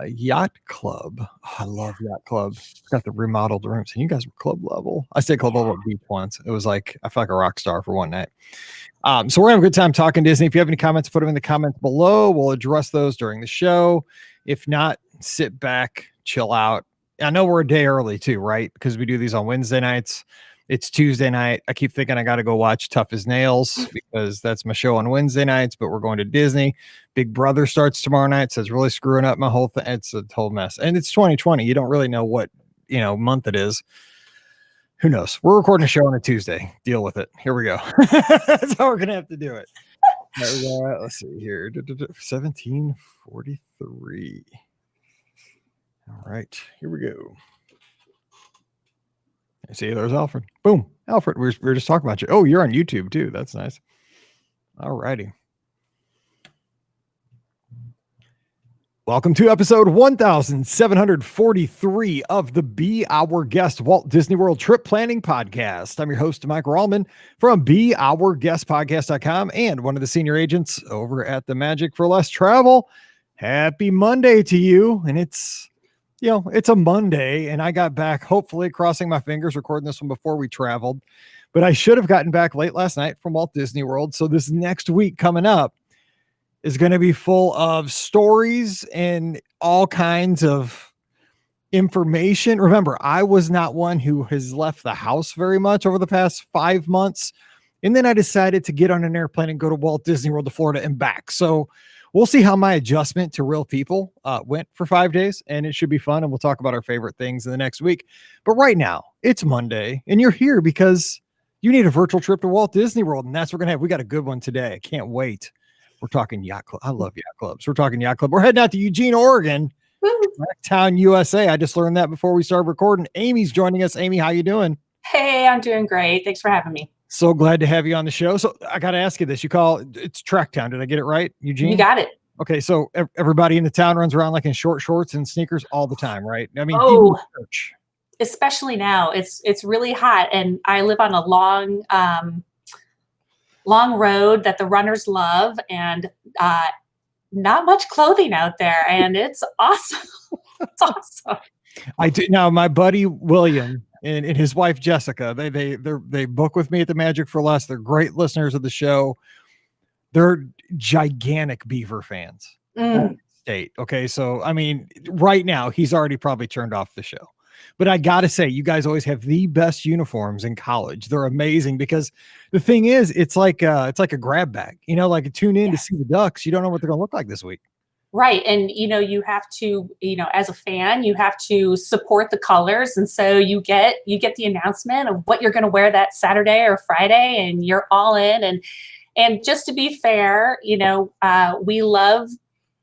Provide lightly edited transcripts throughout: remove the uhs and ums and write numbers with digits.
Yacht Club. Oh, I love Yacht Club. It's got the remodeled rooms, and you guys were club level. I stayed club level at Beach once. It was like I felt like a rock star for one night. So we're having a good time talking Disney. If you have any comments, put them in the comments below. We'll address those during the show. If not, sit back, chill out. I know we're a day early too, right? Because we do these on Wednesday nights. It's Tuesday night. I keep thinking I got to go watch Tough as Nails because that's my show on Wednesday nights, but we're going to Disney. Big Brother starts tomorrow night, so it's really screwing up my whole thing. It's a whole mess. And it's 2020. You don't really know what, month it is. Who knows? We're recording a show on a Tuesday. Deal with it. Here we go. That's how we're going to have to do it. Let's see here. 1743. All right. Here we go. See, there's Alfred. Boom. Alfred, we were just talking about you. Oh, you're on YouTube too. That's nice. All righty. Welcome to episode 1743 of the Be Our Guest Walt Disney World Trip Planning Podcast. I'm your host, Mike Rallman from BeOurGuestPodcast.com and one of the senior agents over at the Magic for Less Travel. Happy Monday to you. And it's a Monday, and I got back, hopefully, crossing my fingers, recording this one before we traveled. But I should have gotten back late last night from Walt Disney World. So this next week coming up is going to be full of stories and all kinds of information. Remember, I was not one who has left the house very much over the past 5 months. And then I decided to get on an airplane and go to Walt Disney World to Florida and back. So we'll see how my adjustment to real people went for 5 days, and it should be fun. And we'll talk about our favorite things in the next week. But right now, it's Monday, and you're here because you need a virtual trip to Walt Disney World, and that's what we're going to have. We got a good one today. I can't wait. We're talking Yacht Club. I love Yacht Clubs. We're talking Yacht Club. We're heading out to Eugene, Oregon, Town, USA. I just learned that before we started recording. Amy's joining us. Amy, how you doing? Hey, I'm doing great. Thanks for having me. So glad to have you on the show. So I got to ask you this. You call it's Track Town. Did I get it right? Eugene? You got it. Okay. So everybody in the town runs around like in short shorts and sneakers all the time, right? I mean, church. Especially now. It's really hot, and I live on a long road that the runners love, and not much clothing out there, and it's awesome. It's awesome. I do. Now, my buddy William and his wife Jessica, they book with me at the Magic for Less. They're great listeners of the show. They're gigantic Beaver fans. State. Okay, so I mean, right now he's already probably turned off the show. But I gotta say, you guys always have the best uniforms in college. They're amazing because the thing is, it's like a grab bag. Like tune in to see the Ducks. You don't know what they're gonna look like this week. Right. And, you have to, as a fan, you have to support the colors. And so you get the announcement of what you're going to wear that Saturday or Friday, and you're all in. And just to be fair, we love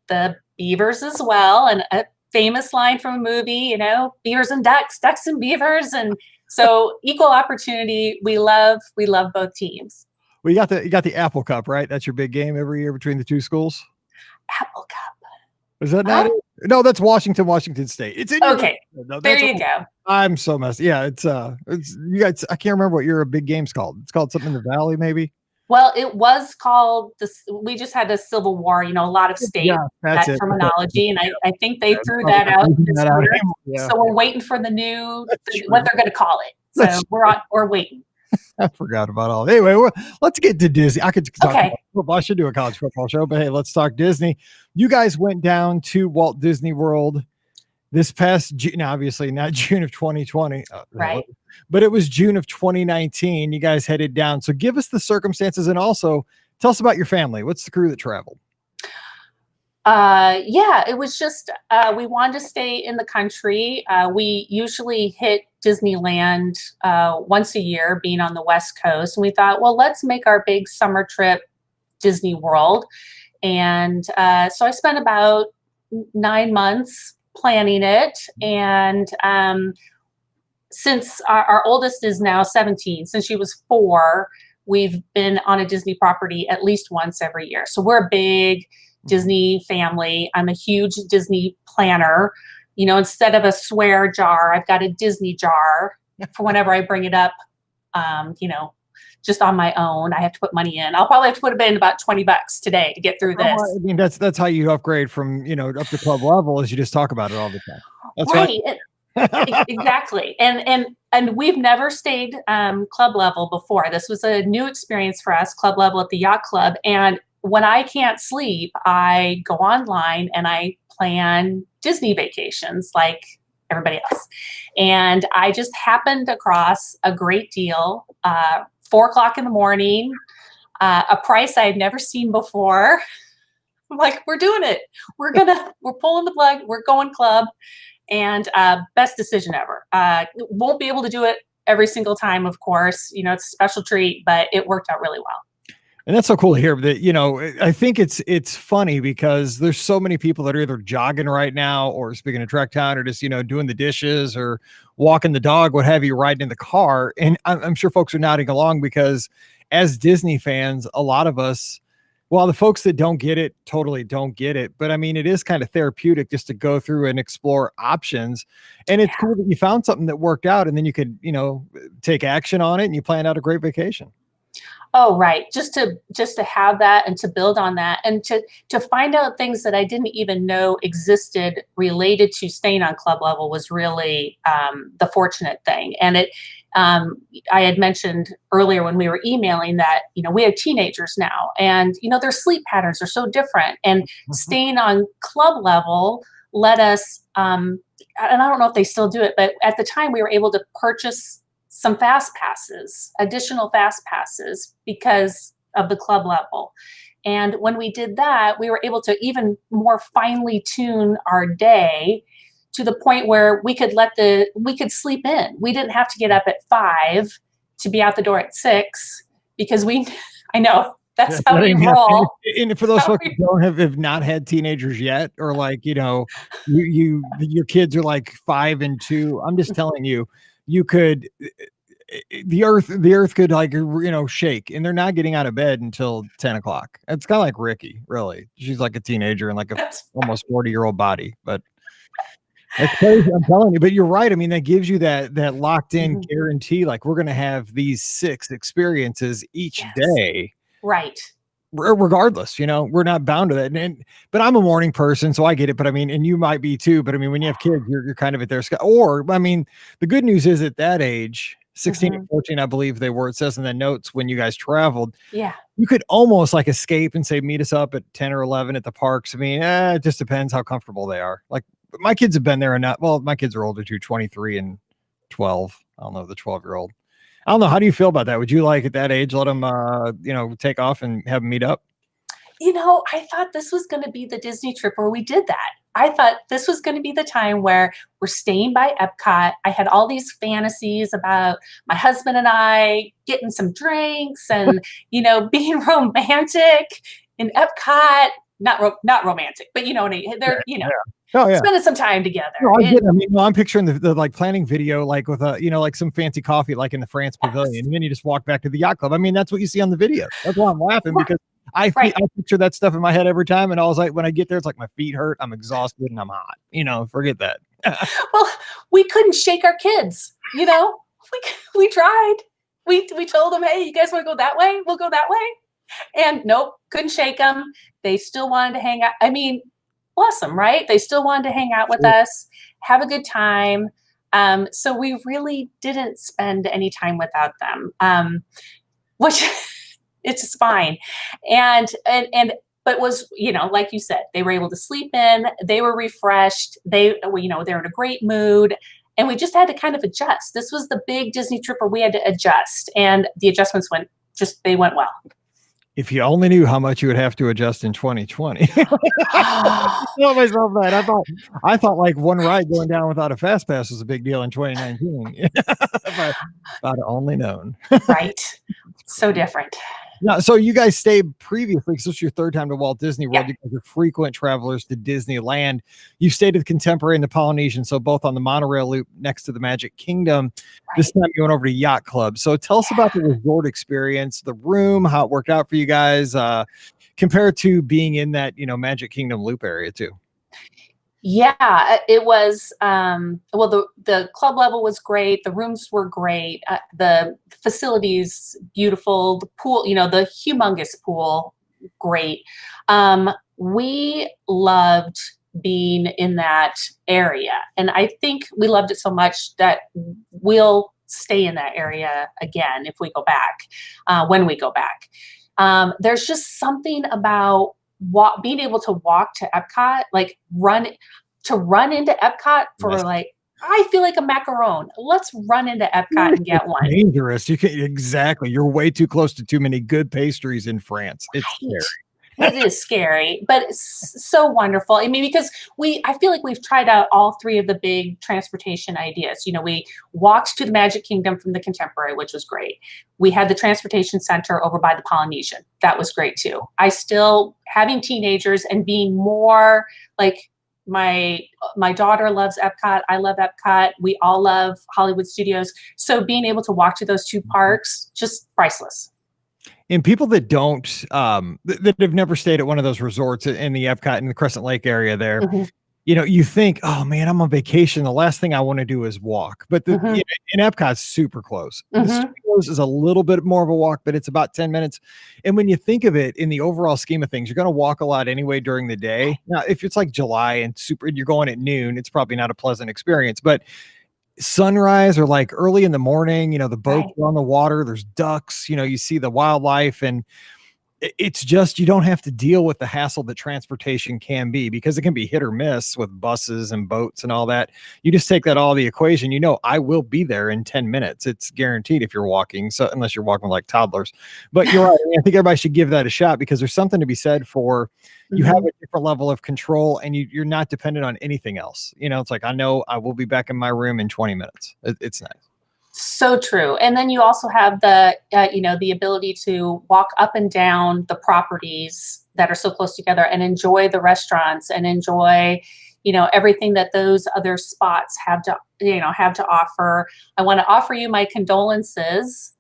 the Beavers as well. And a famous line from a movie, Beavers and Ducks, Ducks and Beavers. And so equal opportunity. We love both teams. Well, you got the Apple Cup, right? That's your big game every year between the two schools. Apple Cup. Is that not it? No, that's Washington State. It's in okay. No, there you go. I'm so messed. Yeah, it's you guys. I can't remember what your big game's called. It's called something in the Valley, maybe. Well, it was called this. We just had a Civil War. A lot of state that terminology, and I think they threw that out this year. Yeah. So we're waiting for the new what they're going to call it. So we're waiting. I forgot about all. Anyway, let's get to Disney. I could talk about football. I should do a college football show, but hey, let's talk Disney. You guys went down to Walt Disney World this past June, obviously not June of 2020, right? But it was June of 2019. You guys headed down. So give us the circumstances, and also tell us about your family. What's the crew that traveled? It was just we wanted to stay in the country. We usually hit Disneyland once a year, being on the West Coast, and we thought, well, let's make our big summer trip Disney World. And so I spent about 9 months planning it. And since our oldest is now 17, since she was 4, we've been on a Disney property at least once every year. So we're a big Disney family. I'm a huge Disney planner. Instead of a swear jar, I've got a Disney jar for whenever I bring it up, just on my own. I have to put money in. I'll probably have to put in about $20 today to get through this. I mean, that's how you upgrade from, up to club level, is you just talk about it all the time. That's Right. right. Exactly. And we've never stayed club level before. This was a new experience for us, club level at the yacht club. And when I can't sleep, I go online and I plan Disney vacations like everybody else. And I just happened across a great deal, 4 o'clock in the morning, a price I had never seen before. I'm like, we're doing it. We're pulling the plug. We're going club. And best decision ever. Won't be able to do it every single time, of course. It's a special treat, but it worked out really well. And that's so cool to hear that, I think it's funny because there's so many people that are either jogging right now or speaking of Trek Town or just, doing the dishes or walking the dog, what have you, riding in the car. And I'm sure folks are nodding along because as Disney fans, a lot of us, well, the folks that don't get it totally don't get it. But I mean, it is kind of therapeutic just to go through and explore options. And it's cool that you found something that worked out and then you could, take action on it and you plan out a great vacation. Oh, right. Just to have that and to build on that and to find out things that I didn't even know existed related to staying on club level was really the fortunate thing. And I had mentioned earlier when we were emailing that, we have teenagers now and, their sleep patterns are so different, and staying on club level let us, and I don't know if they still do it, but at the time we were able to purchase some additional fast passes because of the club level. And when we did that, we were able to even more finely tune our day to the point where we could sleep in. We didn't have to get up at 5 to be out the door at 6 because I know that's how we roll. And for those folks who have not had teenagers yet, or like, your kids are like 5 and 2. I'm just telling you, you could, the earth could like, shake, and they're not getting out of bed until 10 o'clock. It's kind of like Ricky, really. She's like a teenager and like almost 40-year-old body, but that's crazy. I'm telling you, but you're right. I mean, that gives you that locked in guarantee. Like, we're going to have these 6 experiences each day. Right. Regardless, we're not bound to that. But I'm a morning person, so I get it. But I mean, and you might be too, but I mean, when you have kids, you're kind of at their sky. Or, I mean, the good news is at that age, 16 and 14, I believe they were, it says in the notes when you guys traveled, you could almost like escape and say, meet us up at 10 or 11 at the parks. I mean, it just depends how comfortable they are. Like, my kids have been there my kids are older too, 23 and 12. I don't know, the 12-year-old. I don't know. How do you feel about that? Would you like at that age, let them, take off and have them meet up? I thought this was going to be the Disney trip where we did that. I thought this was going to be the time where we're staying by Epcot. I had all these fantasies about my husband and I getting some drinks and, being romantic in Epcot. Not romantic, but they're, spending some time together. No, I mean, I'm picturing the like planning video, like with like some fancy coffee, like in the France Pavilion, and then you just walk back to the yacht club. I mean, that's what you see on the video. That's why I'm laughing, because I picture that stuff in my head every time. And I was like, when I get there, it's like my feet hurt, I'm exhausted, and I'm hot. Forget that. Well, we couldn't shake our kids. We tried. We told them, hey, you guys want to go that way? We'll go that way. And nope, couldn't shake them. They still wanted to hang out. I mean, bless them, right? They still wanted to hang out with us, have a good time. So we really didn't spend any time without them, which it's just fine. But was, like you said, they were able to sleep in, they were refreshed, they're in a great mood. And we just had to kind of adjust. This was the big Disney trip where we had to adjust, and the adjustments went well. If you only knew how much you would have to adjust in 2020. I told myself that. I thought like one ride going down without a fast pass was a big deal in 2019. If I'd only known. Right. So different. Now, so you guys stayed previously, because this is your 3rd time to Walt Disney World. You guys are frequent travelers to Disneyland. You stayed at the Contemporary and the Polynesian, so both on the monorail loop next to the Magic Kingdom. Right. This time you went over to Yacht Club. So tell us about the resort experience, the room, how it worked out for you guys, compared to being in that, Magic Kingdom loop area too. Yeah, it was, well, the club level was great, the rooms were great, the facilities beautiful, the pool, the humongous pool, great. We loved being in that area, and I think we loved it so much that we'll stay in that area again if we go back, when we go back. There's just something about being able to walk to Epcot, like run into Epcot for Yes. like, I feel like a macaron. Let's run into Epcot and get It's one. dangerous. You can exactly. You're way too close to too many good pastries in France. It's Right. scary. It is scary, but it's so wonderful. I mean, because I feel like we've tried out all three of the big transportation ideas. We walked to the Magic Kingdom from the Contemporary, which was great. We had the transportation center over by the Polynesian. That was great too. I still, having teenagers and being more like, my daughter loves Epcot. I love Epcot. We all love Hollywood Studios. So being able to walk to those two parks, just priceless. And people that don't, that have never stayed at one of those resorts in the Epcot in the Crescent Lake area there, Mhm, you think, oh man, I'm on vacation. The last thing I want to do is walk. But mhm, in Epcot's super close. The mhm. studios is a little bit more of a walk, but it's about 10 minutes. And when you think of it in the overall scheme of things, you're going to walk a lot anyway during the day. Now, if it's like July and you're going at noon, it's probably not a pleasant experience. But sunrise or like early in the morning, the boats Right. are on the water, there's ducks, you see the wildlife, and it's just you don't have to deal with the hassle that transportation can be, because it can be hit or miss with buses and boats and all that. You just take that all of the equation. I will be there in 10 minutes. It's guaranteed if you're walking. So unless you're walking like toddlers. But you're right. I mean, I think everybody should give that a shot, because there's something to be said for you have Mhm. a different level of control, and you're not dependent on anything else. It's like, I know I will be back in my room in 20 minutes. It's nice. So true. And then you also have the ability to walk up and down the properties that are so close together and enjoy the restaurants and enjoy, everything that those other spots have to offer. I want to offer you my condolences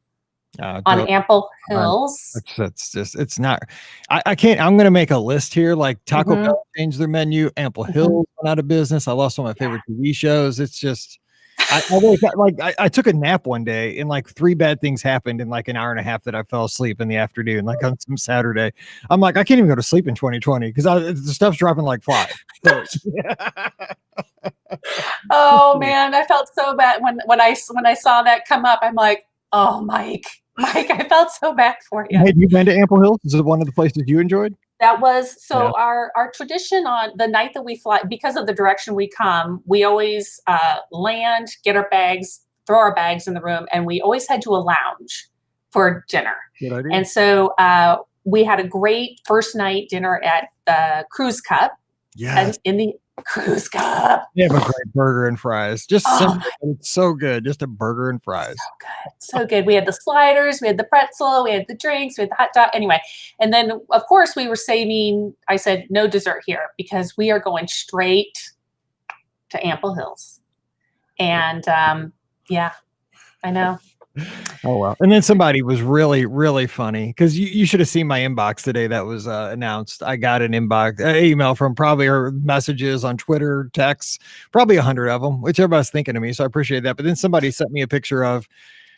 on Don't Ample on Hills. that's just it's not I can't. I'm gonna make a list here, like Taco Hmm. Bell changed their menu, Ample Hmm. Hills went out of business. I lost one of my Yeah. favorite TV shows. It's just I wake up, like I took a nap one day, and like three bad things happened in like an hour and a half that I fell asleep in the afternoon, like on some Saturday. I'm like, I can't even go to sleep in 2020 because the stuff's dropping like flies. So, Oh man, I felt so bad when I saw that come up. I'm like, oh, Mike, I felt so bad for you. had you been to Ample Hills? Is it one of the places you enjoyed? That was Yeah. so our tradition on the night that we fly, because of the direction we come, we always land, get our bags, throw our bags in the room, and we always head to a lounge for dinner. Good idea. And so we had a great first night dinner at the Cruise Cup, and Yes. in the Cruise Cup. They have a great burger and fries. Just Oh simple, my, but it's so good. Just a burger and fries. so good. So good. We had the sliders, we had the pretzel, we had the drinks, we had the hot dog. Anyway, and then of course we were saving, I said, no dessert here because we are going straight to Ample Hills. And yeah, I know. Oh well. And then somebody was really, really funny, because you should have seen my inbox today that was announced. I got an email from probably her messages on Twitter, texts, probably 100 of them, which everybody's thinking of me. So I appreciate that. But then somebody sent me a picture of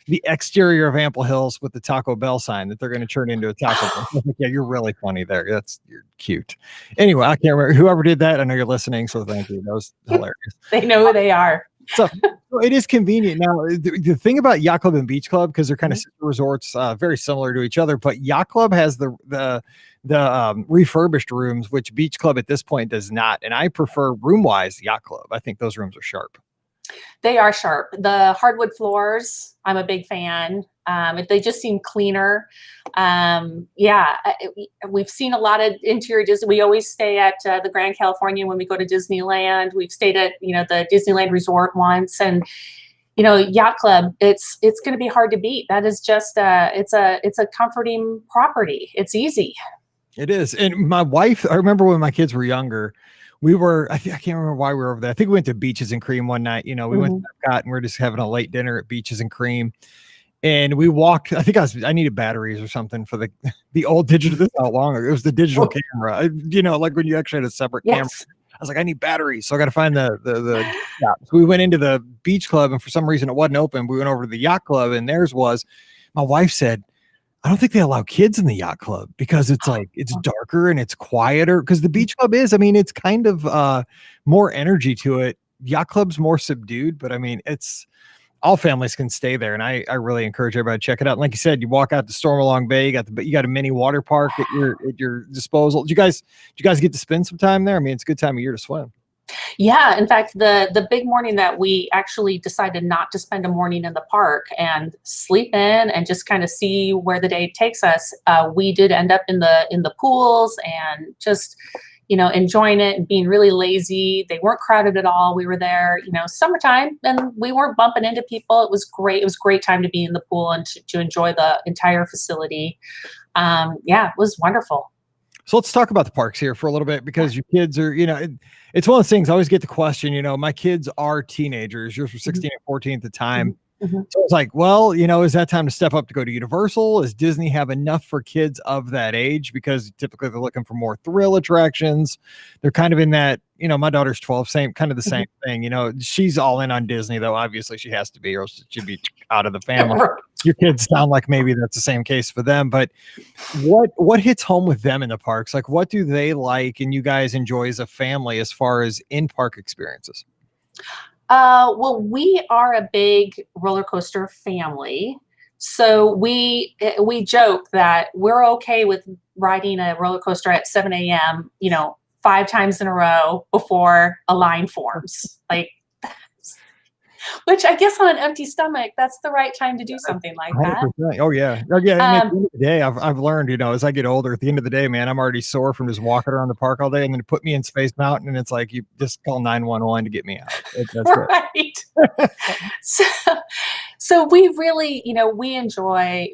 the exterior of Ample Hills with the Taco Bell sign that they're going to turn into a Taco Bell. I'm like, yeah, you're really funny there. You're cute. Anyway, I can't remember whoever did that. I know you're listening, so thank you. That was hilarious. They know who they are. So it is convenient. Now, the thing about Yacht Club and Beach Club, because they're kind of Mhm. sister resorts, very similar to each other, but Yacht Club has the refurbished rooms, which Beach Club at this point does not. And I prefer room wise Yacht Club. I think those rooms are sharp. They are sharp. The hardwood floors, I'm a big fan. They just seem cleaner. Yeah, we've seen a lot of interior Disney. We always stay at the Grand California when we go to Disneyland. We've stayed at the Disneyland Resort once, and Yacht Club. It's going to be hard to beat. That is just it's a comforting property. It's easy. It is. And my wife, I remember when my kids were younger, I can't remember why we were over there. I think we went to Beaches and Cream one night. We went Mhm. to Epcot and we are just having a late dinner at Beaches and Cream. And we walked, I think I needed batteries or something for the old digital. This is how long ago. It was the digital camera. Like when you actually had a separate camera. Yes. was like, I need batteries. So I got to find the yeah. So we went into the beach club, and for some reason it wasn't open. We went over to the yacht club, and theirs was. My wife said, I don't think they allow kids in the yacht club because it's like it's darker and it's quieter. Because the beach club is, I mean, it's kind of more energy to it. Yacht club's more subdued, but I mean, it's all families can stay there, and I really encourage everybody to check it out. And like you said, you walk out to Stormalong Bay, you got a mini water park at your disposal. Did you guys get to spend some time there? I mean, it's a good time of year to swim. Yeah, in fact, the big morning that we actually decided not to spend a morning in the park and sleep in and just kind of see where the day takes us, we did end up in the pools and just enjoying it and being really lazy. They weren't crowded at all. We were there, summertime, and we weren't bumping into people. It was great. It was a great time to be in the pool and to enjoy the entire facility. Yeah, it was wonderful. So let's talk about the parks here for a little bit, because your kids are, it's one of those things I always get the question, my kids are teenagers. Yours were 16 and 14 at the time. Mm-hmm. So it's like, well, is that time to step up to go to Universal? Does Disney have enough for kids of that age? Because typically they're looking for more thrill attractions. They're kind of in that, my daughter's 12, same thing. She's all in on Disney, though. Obviously she has to be, or else she'd be out of the family. Your kids sound like maybe that's the same case for them, but what hits home with them in the parks? Like, what do they like and you guys enjoy as a family as far as in-park experiences? Well, we are a big roller coaster family. So we joke that we're okay with riding a roller coaster at 7 a.m., 5 times in a row before a line forms. Like, which I guess on an empty stomach, that's the right time to do something like that. 100%. Oh yeah. Oh yeah. And at the end of the day, I've learned, as I get older, at the end of the day, man, I'm already sore from just walking around the park all day, and then put me in Space Mountain, and it's like, you just call 911 to get me out. That's right. So we really, we enjoy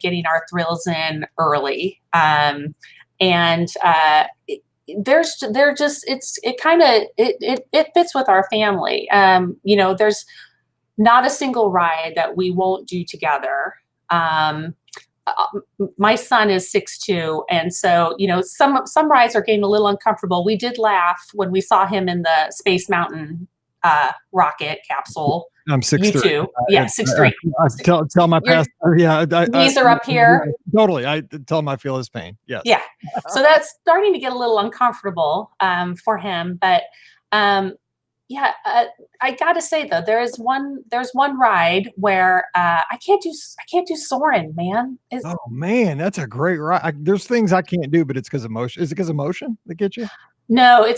getting our thrills in early. It fits with our family. There's not a single ride that we won't do together. My son is 6'2", and so some rides are getting a little uncomfortable. We did laugh when we saw him in the Space Mountain rocket capsule. I'm 6'3". Yeah, 6'3". Tell my pastor. Yeah, knees are up here. Totally. I tell him I feel his pain. Yes. Yeah. So that's starting to get a little uncomfortable for him, but yeah. I gotta say though, there's one ride where I can't do Soarin', man. Oh man, that's a great ride. There's things I can't do, but it's because of motion. Is it because of motion that gets you? No, I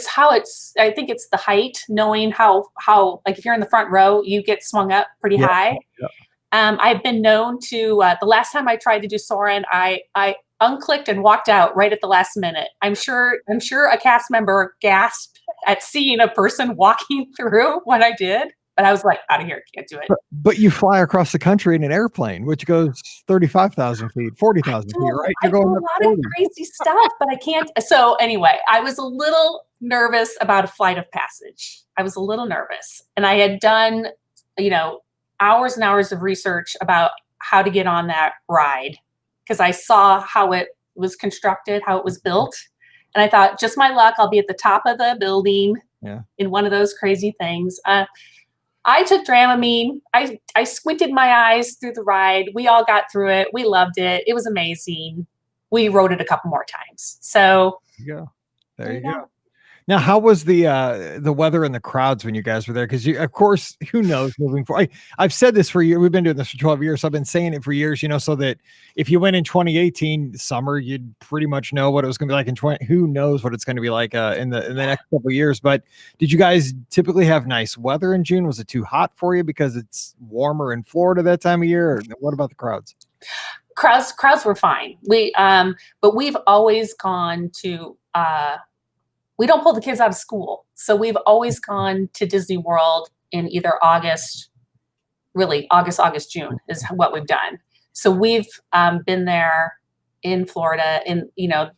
think it's the height, knowing how like if you're in the front row, you get swung up pretty high. Yeah. I've been known to, the last time I tried to do Soarin', I unclicked and walked out right at the last minute. I'm sure a cast member gasped at seeing a person walking through what I did, but I was like, out of here, can't do it. But you fly across the country in an airplane, which goes 35,000 feet, 40,000 feet, right? You're going a lot of crazy stuff, but I can't. So anyway, I was a little nervous about a flight of passage. I was a little nervous, and I had done, hours and hours of research about how to get on that ride, because I saw how it was constructed, how it was built. And I thought, just my luck, I'll be at the top of the building in one of those crazy things. I took Dramamine. I squinted my eyes through the ride. We all got through it. We loved it. It was amazing. We rode it a couple more times. So there you go. Now, how was the weather and the crowds when you guys were there? Because of course, who knows moving forward? I've said this for years. We've been doing this for 12 years. So I've been saying it for years, so that if you went in 2018 summer, you'd pretty much know what it was going to be like in 20. Who knows what it's going to be like in the next couple of years? But did you guys typically have nice weather in June? Was it too hot for you because it's warmer in Florida that time of year? Or what about the crowds? Crowds were fine. But we've always gone to. We don't pull the kids out of school. So we've always gone to Disney World in either August, June is what we've done. So we've been there in Florida in, the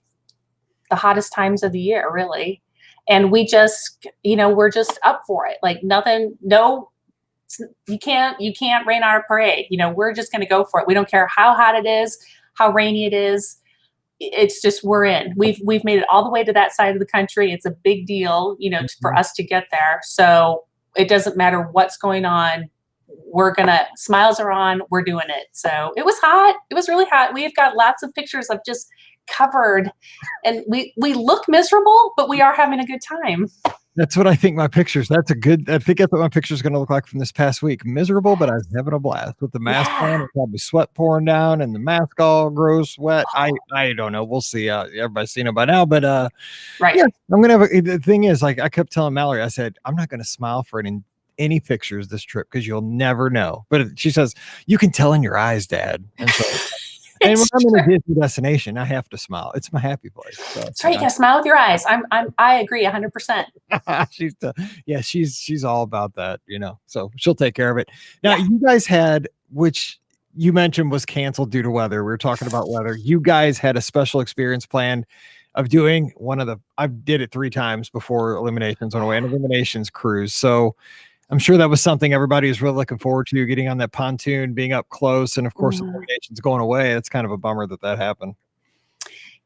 hottest times of the year, really. And we just, we're just up for it. Like you can't rain our parade. We're just going to go for it. We don't care how hot it is, how rainy it is. it's just, we're in. We've made it all the way to that side of the country. It's a big deal, for Mhm. us to get there. So it doesn't matter what's going on. We're gonna, smiles are on. We're doing it. So it was hot. It was really hot. We've got lots of pictures of just covered, and we look miserable, but we are having a good time. That's what I think my pictures. I think that's what my picture is going to look like from this past week. Miserable, but I was having a blast with the mask Yeah. on. It's probably sweat pouring down, and the mask all gross wet. I don't know. We'll see. Everybody's seen it by now, but Right. yeah, I'm gonna have. The thing is, like I kept telling Mallory, I said I'm not going to smile for any pictures this trip because you'll never know. But she says you can tell in your eyes, Dad. And so, and when It's I'm in a true. Disney destination, I have to smile. It's my happy place. So, That's right. You gotta smile with your eyes. I agree 100%. she's yeah, she's all about that, so she'll take care of it. Now, Yeah. you guys had, which you mentioned was canceled due to weather. We were talking about weather. You guys had a special experience planned of doing I did it 3 times before Eliminations went away, an Eliminations cruise. So I'm sure that was something everybody was really looking forward to, getting on that pontoon, being up close, and of course Mhm. Eliminations going away. It's kind of a bummer that happened.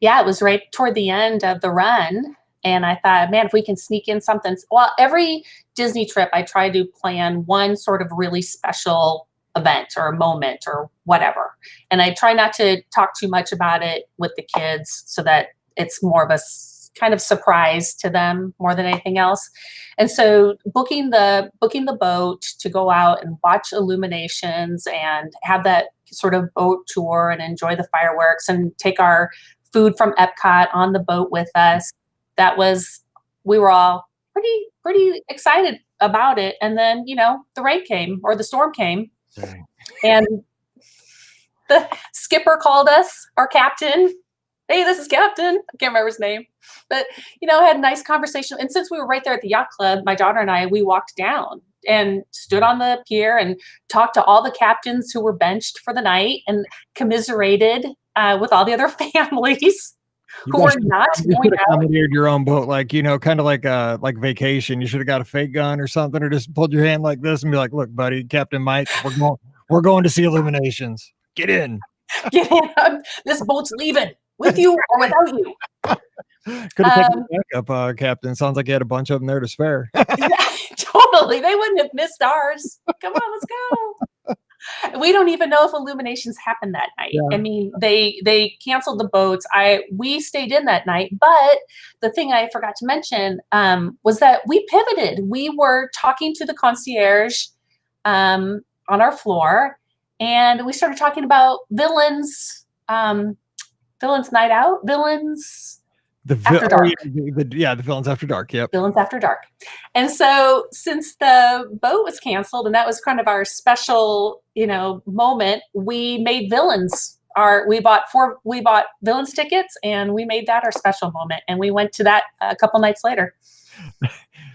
Yeah, it was right toward the end of the run. And I thought, man, if we can sneak in something. Well, every Disney trip, I try to plan one sort of really special event or a moment or whatever. And I try not to talk too much about it with the kids so that it's more of a kind of surprise to them more than anything else. And so booking the boat to go out and watch Illuminations and have that sort of boat tour and enjoy the fireworks and take our food from Epcot on the boat with us. We were all pretty excited about it. And then, the rain came, or the storm came, Dang. and the skipper called us, our captain. Hey, this is Captain. I can't remember his name, but had a nice conversation. And since we were right there at the yacht club, my daughter and I, we walked down and stood on the pier and talked to all the captains who were benched for the night and commiserated with all the other families You who guys were not you going should have out. commandeered your own boat, like, kind of like Vacation. You should have got a fake gun or something, or just pulled your hand like this and be like, "Look, buddy, Captain Mike, we're going to see Illuminations. Get in." Get in. This boat's leaving with you or without you. Could have taken Um, the backup, Captain. Sounds like you had a bunch of them there to spare. totally. They wouldn't have missed ours. Come on, let's go. We don't even know if Illuminations happened that night. I Yeah. mean, they canceled the boats. We stayed in that night, but the thing I forgot to mention was that we pivoted. We were talking to the concierge on our floor, and we started talking about villains, villains night out, villains after dark. The Villains After Dark. Yep. Villains After Dark. And so since the boat was canceled and that was kind of our special, moment, we made villains. We bought villains tickets and we made that our special moment. And we went to that a couple nights later.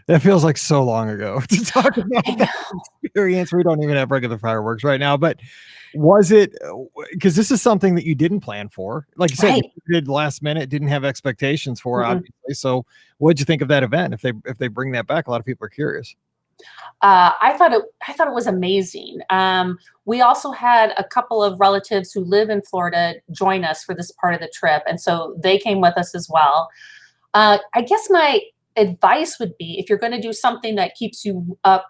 That feels like so long ago to talk about I know. that experience. We don't even have regular fireworks right now, but was it, because this is something that you didn't plan for? Like you said, Right. you did last minute, didn't have expectations for, Mm-mm. obviously. So what'd you think of that event? If they bring that back, a lot of people are curious. I thought it was amazing. We also had a couple of relatives who live in Florida join us for this part of the trip, and so they came with us as well. I guess my advice would be, if you're going to do something that keeps you up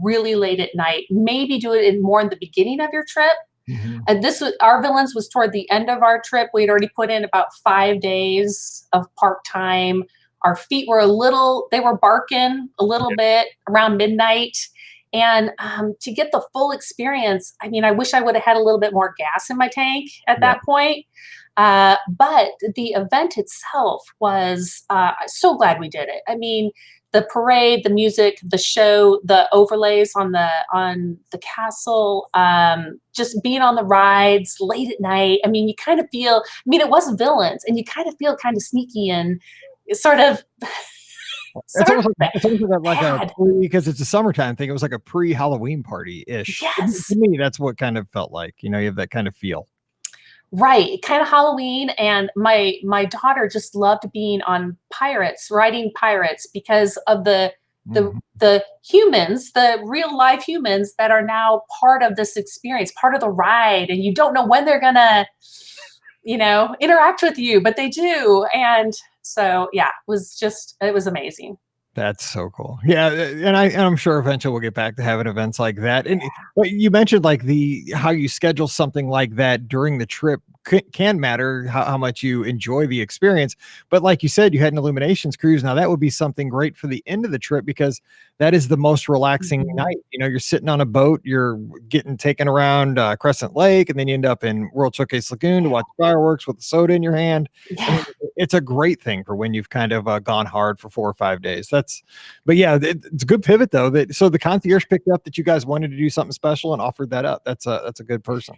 really late at night, maybe do it more in the beginning of your trip. Mhm. And our villains was toward the end of our trip. We'd already put in about 5 days of park time. Our feet were they were barking a little bit around midnight. And to get the full experience, I mean, I wish I would have had a little bit more gas in my tank at Yeah. that point. But the event itself was so glad we did it. I mean, the parade, the music, the show, the overlays on the castle, just being on the rides late at night. I mean, you kind of feel. I mean, it was villains, and you kind of feel kind of sneaky and sort of It's sort almost of like a bad. because it's a summertime thing. It was like a pre-Halloween party ish. To Yes. me, that's what kind of felt like. You have that kind of feel. Right, kind of Halloween, and my daughter just loved being on pirates, riding pirates because of the Mhm. the humans, the real live humans that are now part of this experience, part of the ride, and you don't know when they're gonna interact with you, but they do. And so, yeah, it was amazing. That's so cool. Yeah, and I'm sure eventually we'll get back to having events like that. And but you mentioned like the how you schedule something like that during the trip can matter how much you enjoy the experience. But like you said, you had an illuminations cruise. Now that would be something great for the end of the trip because that is the most relaxing Mhm. night. You're sitting on a boat, you're getting taken around Crescent Lake, and then you end up in World Showcase Lagoon to watch fireworks with the soda in your hand. I Yeah. mean, it's a great thing for when you've kind of gone hard for 4 or 5 days. But yeah, it's a good pivot though. So the concierge picked up that you guys wanted to do something special and offered that up. That's a good person.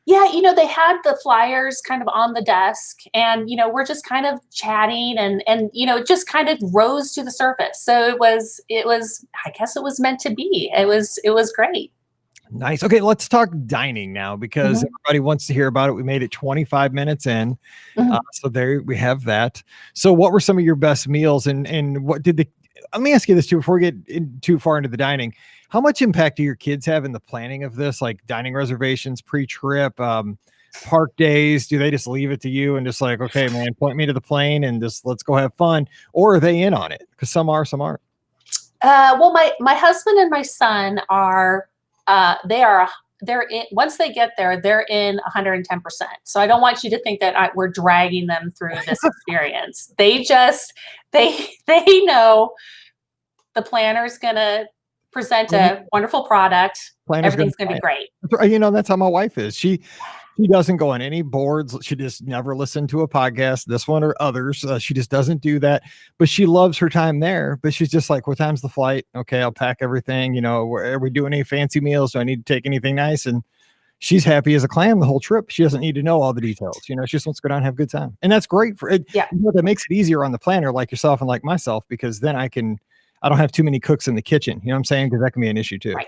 Yeah, they had the flyers kind of on the desk, and we're just kind of chatting, and it just kind of rose to the surface. So it was I guess it was meant to be. It was great. Nice. Okay, let's talk dining now because Mhm, everybody wants to hear about it. We made it 25 minutes in, mhm. so there we have that. So, what were some of your best meals, and what did the? Let me ask you this too before we get too far into the dining. How much impact do your kids have in the planning of this, like dining reservations, pre-trip, park days? Do they just leave it to you and just like, okay, man, point me to the plane and just let's go have fun, or are they in on it? Because some are, some aren't. Well, my husband and my son are they are they're in once they get there, they're in 110%. So I don't want you to think that we're dragging them through this experience. They know the planner's gonna present a wonderful product. Planner's gonna Everything's gonna be great. That's how my wife is. She doesn't go on any boards. She just never listened to a podcast, this one or others. She just doesn't do that. But she loves her time there. But she's just like, what time's the flight? Okay, I'll pack everything. Are we doing any fancy meals? Do I need to take anything nice? And she's happy as a clam the whole trip. She doesn't need to know all the details. She just wants to go down and have a good time. And that's great for it. Yeah. That makes it easier on the planner like yourself and like myself, because then I don't have too many cooks in the kitchen. You know what I'm saying? Because that can be an issue too. Right.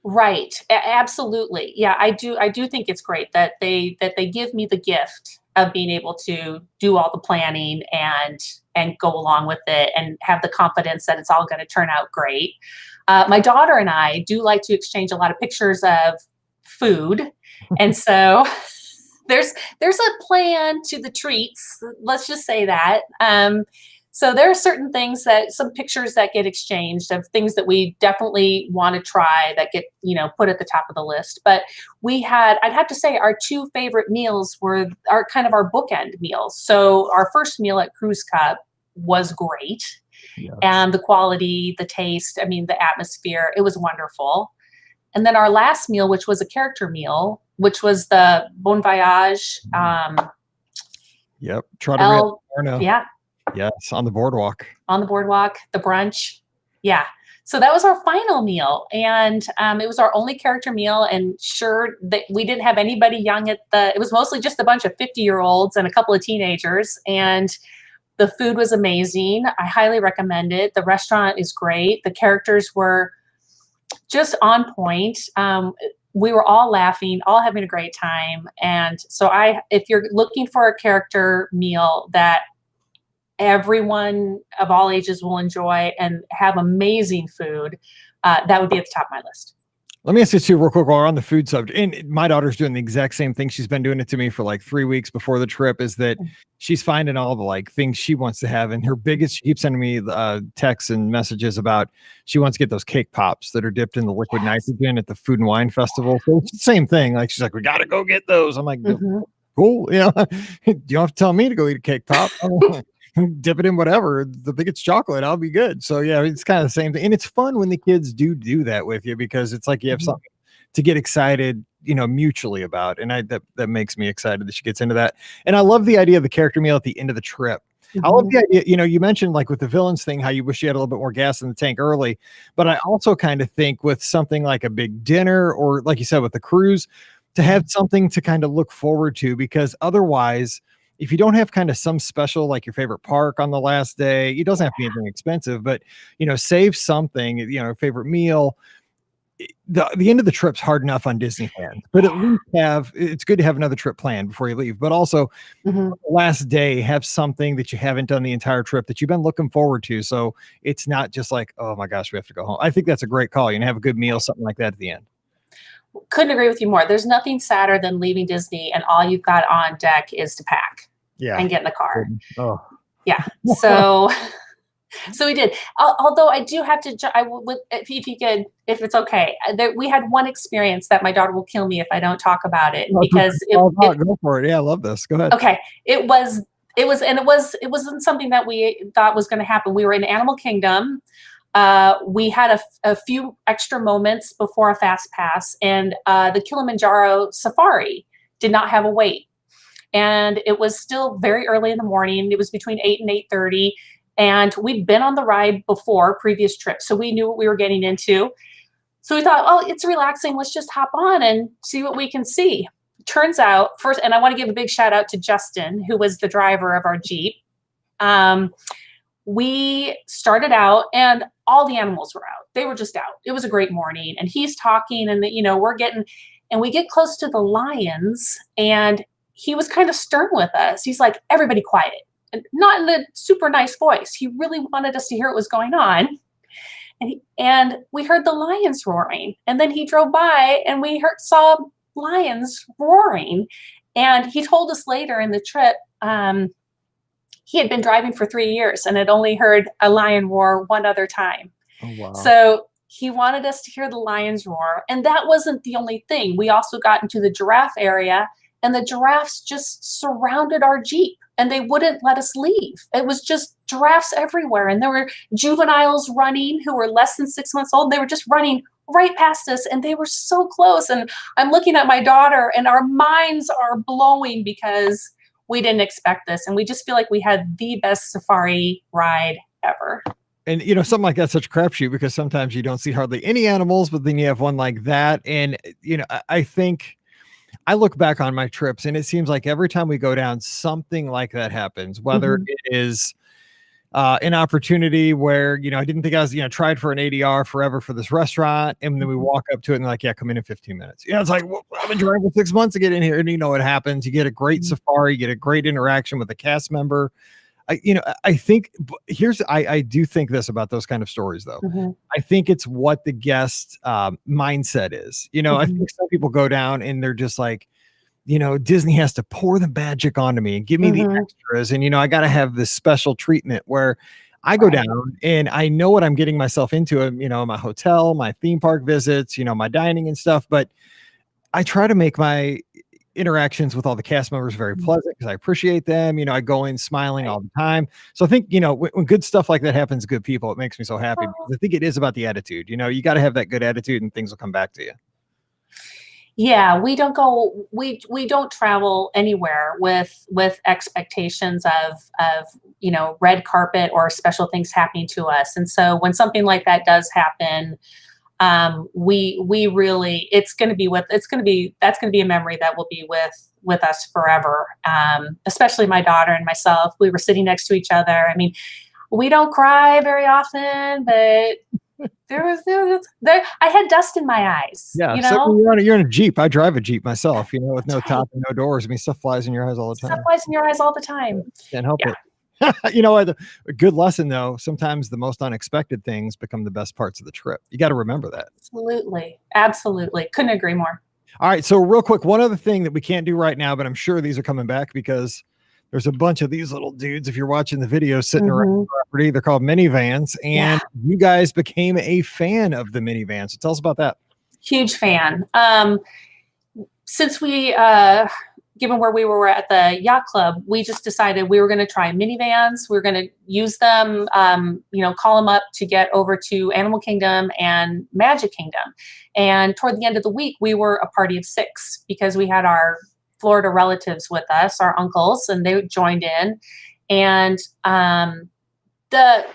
Right. Absolutely. Yeah, I do think it's great that they give me the gift of being able to do all the planning and go along with it and have the confidence that it's all going to turn out great. My daughter and I do like to exchange a lot of pictures of food, and so there's a plan to the treats. Let's just say that. So there are certain things some pictures that get exchanged of things that we definitely want to try that get, put at the top of the list. But I'd have to say our two favorite meals were our kind of our bookend meals. So our first meal at Cruise Cup was great. Yeah. And the quality, the taste, I mean, the atmosphere, it was wonderful. And then our last meal, which was a character meal, which was the Bon Voyage. Yep. El, Trattoria. yeah, Yes, on the boardwalk. on the boardwalk, the brunch. Yeah. So that was our final meal. And it was our only character meal. And sure, that we didn't have anybody young it was mostly just a bunch of 50-year-olds and a couple of teenagers. And the food was amazing. I highly recommend it. The restaurant is great. The characters were just on point. We were all laughing, all having a great time. And so if you're looking for a character meal that everyone of all ages will enjoy and have amazing food, that would be at the top of my list. Let me ask you too, real quick, while we're on the food subject. And my daughter's doing the exact same thing. She's been doing it to me for like 3 weeks before the trip. Is that she's finding all the like things she wants to have, and she keeps sending me texts and messages about she wants to get those cake pops that are dipped in the liquid nitrogen at the Food and Wine Festival. So it's the same thing. Like she's like, we got to go get those. I'm like, Mhm. cool. You don't have to tell me to go eat a cake pop. Dip it in whatever. The think it's chocolate, I'll be good. So yeah, it's kind of the same thing. And it's fun when the kids do that with you, because it's like you have Mhm. something to get excited, mutually about. And that makes me excited that she gets into that. And I love the idea of the character meal at the end of the trip. I love Mhm. the idea, you mentioned like with the villains thing, how you wish you had a little bit more gas in the tank early. But I also kind of think with something like a big dinner, or like you said, with the cruise, to have something to kind of look forward to, because otherwise, if you don't have kind of some special, like your favorite park on the last day, it doesn't have to be anything expensive, but save something, favorite meal. The end of the trip's hard enough on Disney fans, but at least it's good to have another trip planned before you leave. But also, Mhm. last day, have something that you haven't done the entire trip that you've been looking forward to. So it's not just like, oh my gosh, we have to go home. I think that's a great call. Have a good meal, something like that at the end. Couldn't agree with you more. There's nothing sadder than leaving Disney and all you've got on deck is to pack Yeah. and get in the car. Oh. Yeah. So so we did. Although I do have to, if you could, if it's okay, we had one experience that my daughter will kill me if I don't talk about it because Go for it. Yeah, I love this. Go ahead. okay, it wasn't something that we thought was going to happen. We were in Animal Kingdom. We had a few extra moments before a fast pass, and the Kilimanjaro Safari did not have a wait, and it was still very early in the morning. It was between 8 and 8:30. And we'd been on the ride before previous trips, so we knew what we were getting into. So we thought, oh, it's relaxing. Let's just hop on and see what we can see. Turns out, first, and I want to give a big shout out to Justin, who was the driver of our Jeep. We started out, and all the animals were out. They were just out. It was a great morning, and he's talking, and we get close to the lions, and he was kind of stern with us. He's like, everybody quiet. Not in a super nice voice. He really wanted us to hear what was going on. And we heard the lions roaring. And then he drove by and we saw lions roaring. And he told us later in the trip, he had been driving for 3 years and had only heard a lion roar one other time. Oh, wow. So he wanted us to hear the lions roar. And that wasn't the only thing. We also got into the giraffe area, and the giraffes just surrounded our Jeep. And they wouldn't let us leave. It was just giraffes everywhere. And there were juveniles running who were less than 6 months old. They were just running right past us, and they were so close. And I'm looking at my daughter, and our minds are blowing because we didn't expect this. And we just feel like we had the best safari ride ever. And, something like that's such a crapshoot because sometimes you don't see hardly any animals, but then you have one like that. And, I think I look back on my trips and it seems like every time we go down, something like that happens, whether it is an opportunity where, I didn't think I was, tried for an ADR forever for this restaurant. And then we walk up to it and they're like, yeah, come in 15 minutes. It's like, well, I've been driving for 6 months to get in here. And what happens? You get a great safari, you get a great interaction with a cast member. I think I do think this about those kind of stories though. I think it's what the guest mindset is. I think some people go down and they're just like, Disney has to pour the magic onto me and give me the extras. And, I got to have this special treatment where I go down and I know what I'm getting myself into, my hotel, my theme park visits, my dining and stuff. But I try to make my interactions with all the cast members very pleasant because I appreciate them. I go in smiling all the time. So I think, when good stuff like that happens to good people, it makes me so happy because I think it is about the attitude. You got to have that good attitude and things will come back to you. Yeah, we don't travel anywhere with expectations of red carpet or special things happening to us. And so when something like that does happen, we really, that's going to be a memory that will be with us forever. Especially my daughter and myself, we were sitting next to each other. I mean, we don't cry very often, but I had dust in my eyes. Yeah. So you're in a Jeep. I drive a Jeep myself, with no top and no doors. I mean, stuff flies in your eyes all the time. Stuff flies in your eyes all the time. Can't help it. A good lesson though, sometimes the most unexpected things become the best parts of the trip. You got to remember that. Absolutely. Couldn't agree more. All right. So real quick, one other thing that we can't do right now, but I'm sure these are coming back because there's a bunch of these little dudes, if you're watching the video, sitting around the property. They're called minivans, and you guys became a fan of the minivan. So tell us about that. Huge fan. Since we given where we were at the yacht club, we just decided we were going to try minivans. We were going to use them, call them up to get over to Animal Kingdom and Magic Kingdom. And toward the end of the week, we were a party of 6 because we had our Florida relatives with us, our uncles, and they joined in. And the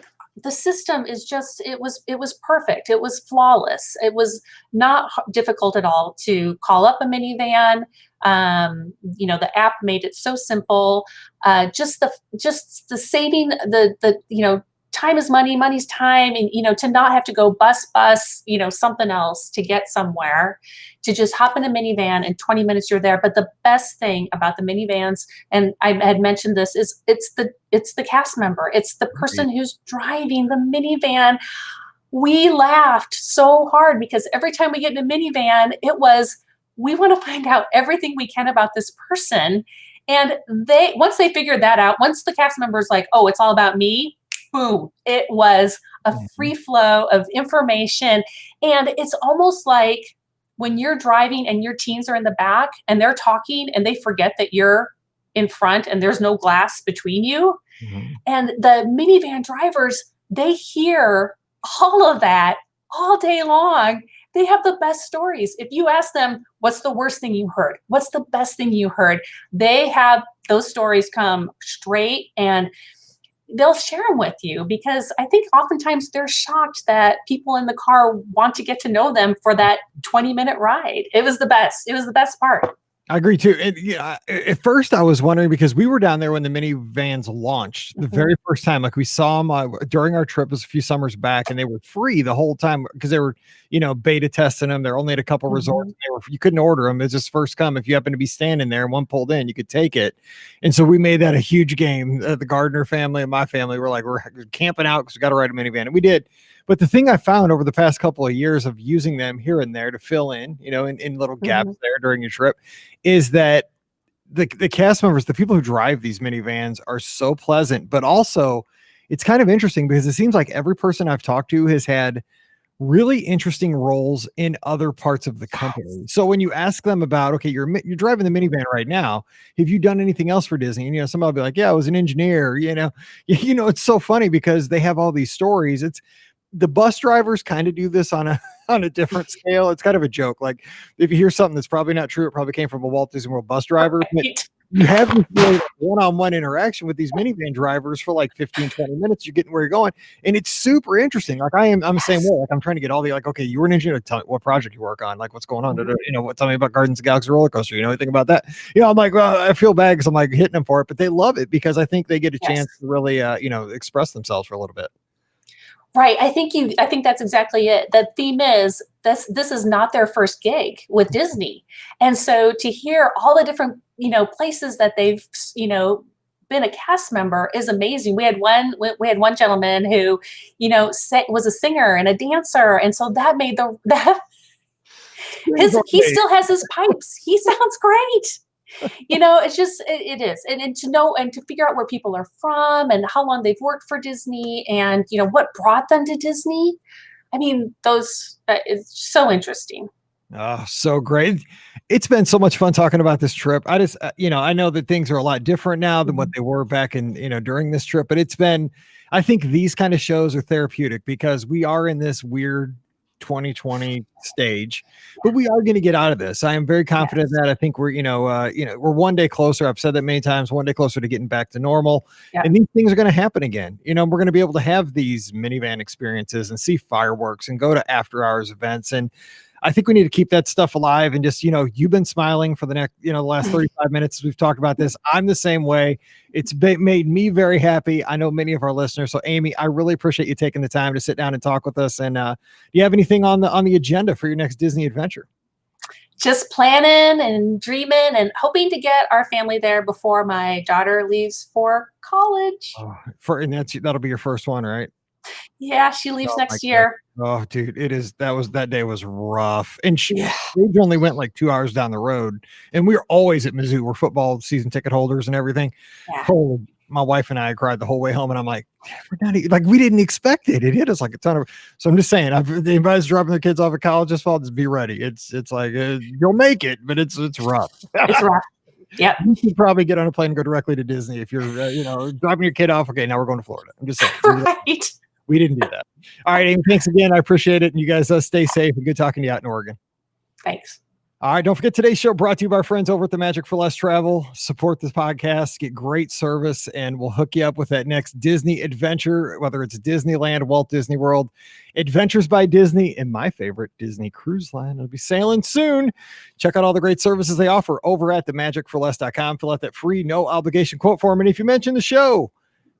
system is just, it was perfect. It was flawless. It was not difficult at all to call up a minivan. The app made it so simple. Just the saving, time is money, money's time, and to not have to go bus, something else to get somewhere, to just hop in a minivan in 20 minutes you're there. But the best thing about the minivans, and I had mentioned this, is it's the cast member. It's the person who's driving the minivan. we laughed so hard because every time we get in a minivan, it was, we want to find out everything we can about this person. And once they figured that out, once the cast members like, oh, it's all about me, boom, it was a free flow of information. And it's almost like when you're driving and your teens are in the back and they're talking and they forget that you're in front and there's no glass between you. And the minivan drivers, they hear all of that all day long. They have the best stories. If you ask them, what's the worst thing you heard? What's the best thing you heard? They have those stories come straight and they'll share them with you, because I think oftentimes they're shocked that people in the car want to get to know them for that 20-minute ride. It was the best. It was the best part. I agree too. At first I was wondering, because we were down there when the minivans launched the very first time. Like we saw them during our trip, it was a few summers back, and they were free the whole time because they were, beta testing them. They're only at a couple resorts. You couldn't order them. It's just first come. If you happen to be standing there and one pulled in, you could take it. And so we made that a huge game. The Gardner family and my family were like, we're camping out because we got to ride a minivan, and we did. But the thing I found over the past couple of years of using them here and there to fill in, in little gaps there during your trip, is that the cast members, the people who drive these minivans, are so pleasant. But also, it's kind of interesting because it seems like every person I've talked to has had really interesting roles in other parts of the company. So when you ask them about, okay, you're driving the minivan right now, have you done anything else for Disney? And somebody will be like, yeah, I was an engineer. It's so funny because they have all these stories. The bus drivers kind of do this on a different scale. It's kind of a joke. Like if you hear something that's probably not true, it probably came from a Walt Disney World bus driver. But you have this really one-on-one interaction with these minivan drivers for like 15, 20 minutes. You're getting where you're going. And it's super interesting. Like I'm the same way. Like I'm trying to get all the, like, okay, you were an engineer. Tell me what project you work on. Like what's going on? Tell me about Guardians of the Galaxy roller coaster. You know anything about that? I'm like, well, I feel bad because I'm like hitting them for it, but they love it because I think they get a chance to really, express themselves for a little bit. Right. I think that's exactly it. The theme is this is not their first gig with Disney. And so to hear all the different, places that they've, been a cast member is amazing. We had one gentleman who, was a singer and a dancer. And so that made he still has his pipes. He sounds great. It's just, it is. And to know and to figure out where people are from and how long they've worked for Disney and, what brought them to Disney. I mean, it's so interesting. Oh, so great. It's been so much fun talking about this trip. I just, I know that things are a lot different now than what they were back in, during this trip, but I think these kind of shows are therapeutic because we are in this weird 2020 stage, but we are going to get out of this. I am very confident that I think we're, we're one day closer. I've said that many times, one day closer to getting back to normal. And these things are going to happen again. We're going to be able to have these minivan experiences and see fireworks and go to after hours events. And I think we need to keep that stuff alive and just, you've been smiling for the next, the last 35 minutes as we've talked about this. I'm the same way. It's made me very happy. I know many of our listeners. So Amy, I really appreciate you taking the time to sit down and talk with us. And do you have anything on the agenda for your next Disney adventure? Just planning and dreaming and hoping to get our family there before my daughter leaves for college. That'll be your first one, right? Yeah, she leaves next year. Oh, dude, that day was rough. And they only went like 2 hours down the road. And we were always at Mizzou. We're football season ticket holders and everything. Yeah. My wife and I cried the whole way home. And I'm like, we didn't expect it. It hit us like a ton of. So I'm just saying, anybody's dropping their kids off at college this fall, just be ready. It's like you'll make it, but it's rough. It's rough. Yeah, you should probably get on a plane and go directly to Disney if you're, dropping your kid off. Okay, now we're going to Florida. I'm just saying. Right. We didn't do that. All right, Amy, thanks again. I appreciate it. And you guys stay safe and good talking to you out in Oregon. Thanks. All right. Don't forget today's show brought to you by our friends over at the Magic for Less Travel. Support this podcast, get great service, and we'll hook you up with that next Disney adventure, whether it's Disneyland, Walt Disney World, Adventures by Disney, and my favorite, Disney Cruise Line. It'll be sailing soon. Check out all the great services they offer over at themagicforless.com. Fill out that free, no obligation quote form. And if you mention the show,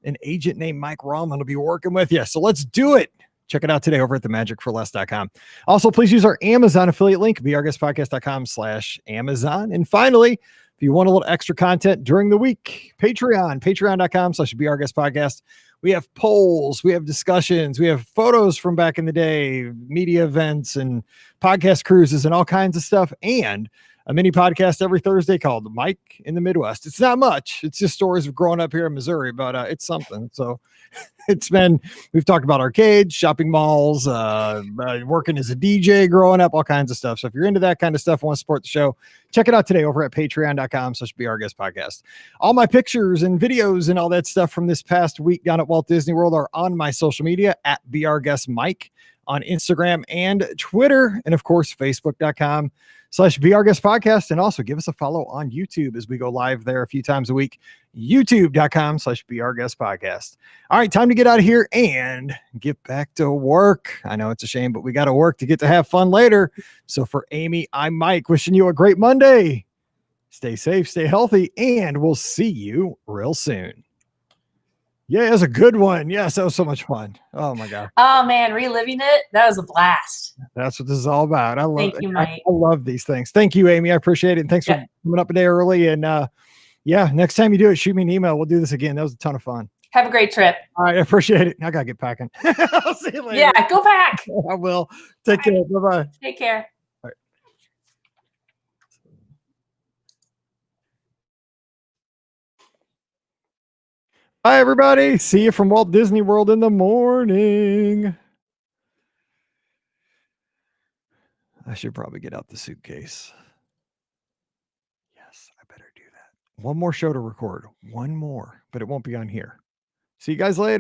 an agent named Mike Rallman will be working with you. So let's do it. Check it out today over at themagicforless.com. Also, please use our Amazon affiliate link, beourguestpodcast.com/Amazon. And finally, if you want a little extra content during the week, patreon.com/beourguestpodcast. We have polls, we have discussions, we have photos from back in the day, media events and podcast cruises and all kinds of stuff. And a mini podcast every Thursday called Mike in the Midwest. It's not much. It's just stories of growing up here in Missouri, but it's something. So we've talked about arcades, shopping malls, working as a DJ growing up, all kinds of stuff. So if you're into that kind of stuff, want to support the show, check it out today over at patreon.com/BeOurGuestPodcast. All my pictures and videos and all that stuff from this past week down at Walt Disney World are on my social media at BeOurGuestMike on Instagram and Twitter. And of course, Facebook.com/BeOurGuestPodcast. And also give us a follow on YouTube as we go live there a few times a week. YouTube.com/BeOurGuestPodcast. All right, time to get out of here and get back to work. I know it's a shame, but we got to work to get to have fun later. So for Amy, I'm Mike, wishing you a great Monday. Stay safe, stay healthy, and we'll see you real soon. Yeah, it was a good one. Yes, that was so much fun. Oh my God. Oh man, reliving it, that was a blast. That's what this is all about. Thank you, Mike. I love these things. Thank you, Amy. I appreciate it. And thanks for coming up a day early. And yeah, next time you do it, shoot me an email. We'll do this again. That was a ton of fun. Have a great trip. All right, I appreciate it. I gotta get packing. I'll see you later. Yeah, go back. I will. Take care. Bye-bye. Take care. All right. Bye, everybody. See you from Walt Disney World in the morning. I should probably get out the suitcase. Yes, I better do that. One more show to record. One more, but it won't be on here. See you guys later.